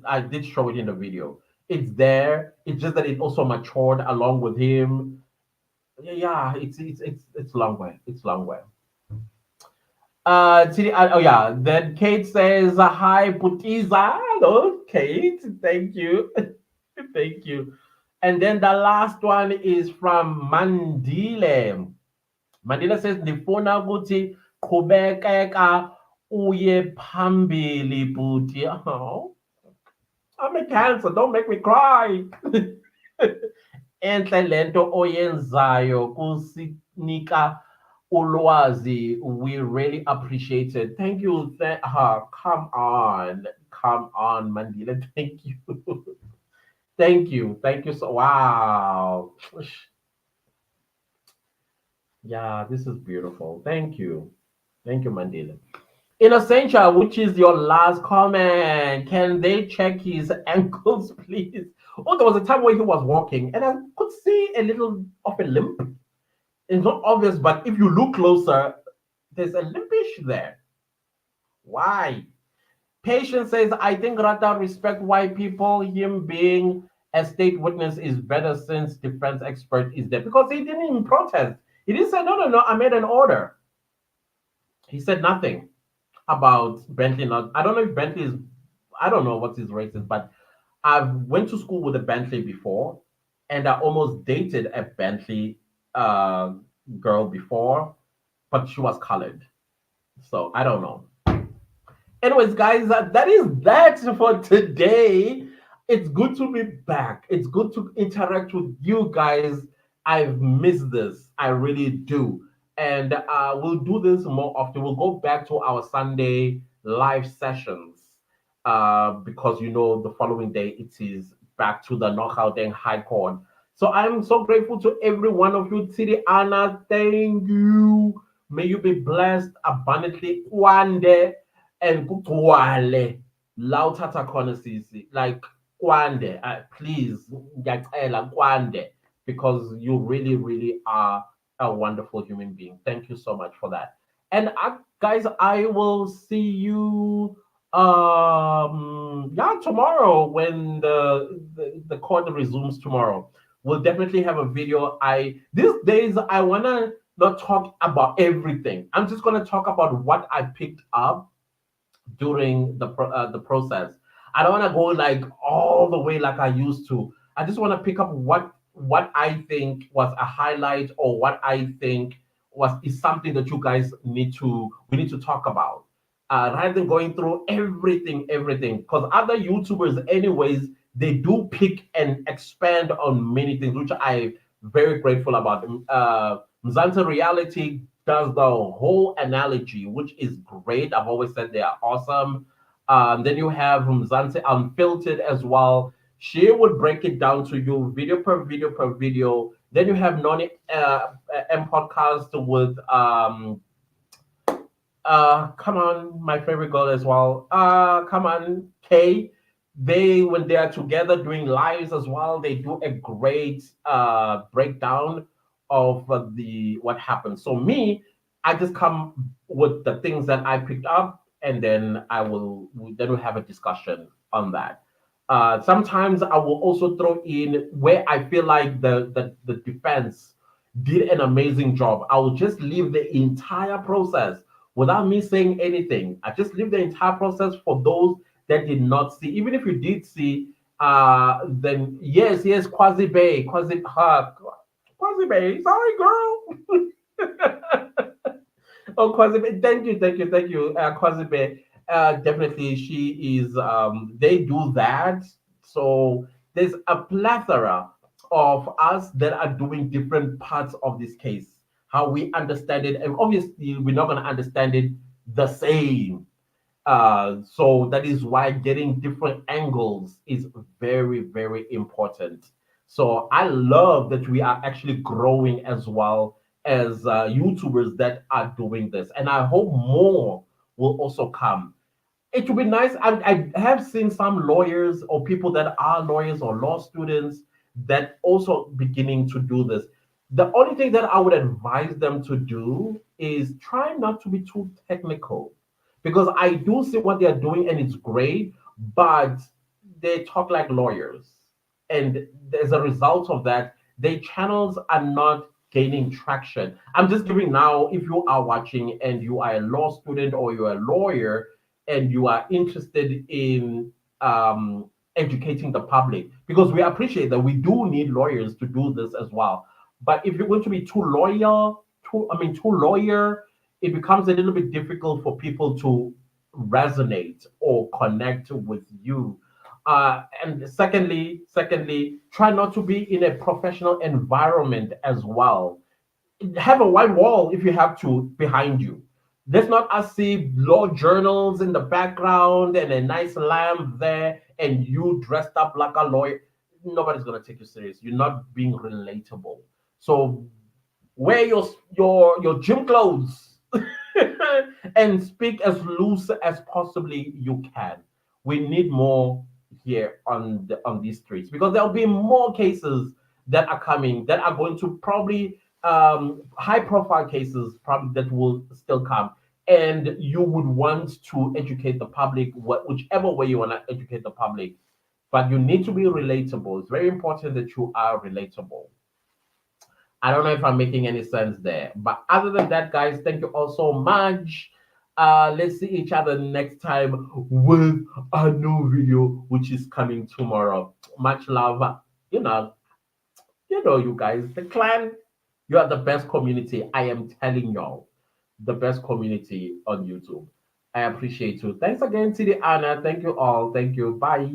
I did show it in the video. It's there. It's just that it also matured along with him. Yeah, yeah. It's long way. It's long way. Oh yeah. Then Kate says, "Hi, Putiza." Hello, Kate. Thank you. Thank you. And then the last one is from Mandile. Mandela says, "Ndifuna ukuthi qhubekeka uye phambili bhuti." Oh, I'm a cancer. Don't make me cry. Enhle lento oyenzayo kusinika ulwazi. We really appreciate it. Thank you. Come on. Come on, Mandela. Thank you. Thank you. Thank you so wow. Yeah, this is beautiful. Thank you. Thank you, Mandela. Innocentia, which is your last comment? Can they check his ankles, please? Oh, there was a time where he was walking and I could see a little of a limp. It's not obvious, but if you look closer, there's a limpish there. Why? Patience says, I think Rata respect white people. Him being a state witness is better since defense expert is there because he didn't even protest. He didn't say, no, no, no, I made an order. He said nothing about Bentley not. I don't know if Bentley is. I don't know what his race is, but I've went to school with a Bentley before, and I almost dated a Bentley uh, girl before, but she was colored. So I don't know. Anyways, guys, that is that for today. It's good to be back. It's good to interact with you guys. I've missed this. I really do. And we'll do this more often. We'll go back to our Sunday live sessions because, the following day it is back to the knockout and high court. So I'm so grateful to every one of you. Tiri Anna, thank you. May you be blessed abundantly one day and kugcwale Lautata Konesisi, like Kwande, please, ngiyacela Kwande, because you really, really are a wonderful human being. Thank you so much for that. And guys, I will see you yeah, tomorrow when the court resumes tomorrow. We'll definitely have a video. I these days I wanna not talk about everything. I'm just gonna talk about what I picked up during the process. I don't want to go like all the way like I used to. I just want to pick up what I think was a highlight, or what I think was is something that you guys need to we need to talk about. Rather than going through everything, because other YouTubers, anyways, they do pick and expand on many things, which I very grateful about. Mzanta Reality does the whole analogy, which is great. I've always said they are awesome. Then you have Mzante Unfiltered as well. She would break it down to you video per video per video. Then you have Noni M podcast with come on, my favorite girl as well. Come on, Kay. They when they are together doing lives as well, they do a great breakdown of the what happened. So me, I just come with the things that I picked up, and then we'll have a discussion on that. Sometimes I will also throw in where I feel like the defense did an amazing job. I will just leave the entire process without me saying anything. I just leave the entire process for those that did not see. Even if you did see, then yes, Quasi Bay, Quasi Bay. Sorry, girl. Oh, Kwazibe, thank you, Kwazibe. Definitely, she is. They do that, so there's a plethora of us that are doing different parts of this case. How we understand it, and obviously, we're not going to understand it the same. So that is why getting different angles is very, very important. So I love that we are actually growing as well as YouTubers that are doing this. And I hope more will also come. It would be nice. I have seen some lawyers or people that are lawyers or law students that also beginning to do this. The only thing that I would advise them to do is try not to be too technical, because I do see what they are doing and it's great, but they talk like lawyers. And as a result of that, their channels are not gaining traction. I'm just giving now, if you are watching and you are a law student or you're a lawyer and you are interested in educating the public, because we appreciate that we do need lawyers to do this as well. But if you're going to be too loyal, too lawyer, it becomes a little bit difficult for people to resonate or connect with you. And secondly, try not to be in a professional environment as well. Have a white wall if you have to behind you. Let's not us see law journals in the background and a nice lamp there, and you dressed up like a lawyer. Nobody's gonna take you serious. You're not being relatable. So wear your gym clothes and speak as loose as possibly you can. We need more here on these streets, because there'll be more cases that are coming that are going to probably high profile cases probably that will still come, and you would want to educate the public whichever way you want to educate the public, but you need to be relatable. It's very important that you are relatable. I don't know if I'm making any sense there. But other than that, guys, thank you all so much. Let's see each other next time with a new video, which is coming tomorrow. Much love. You know, you guys, the clan, you are the best community. I am telling y'all, the best community on YouTube. I appreciate you. Thanks again, T D Anna. Thank you all. Thank you. Bye.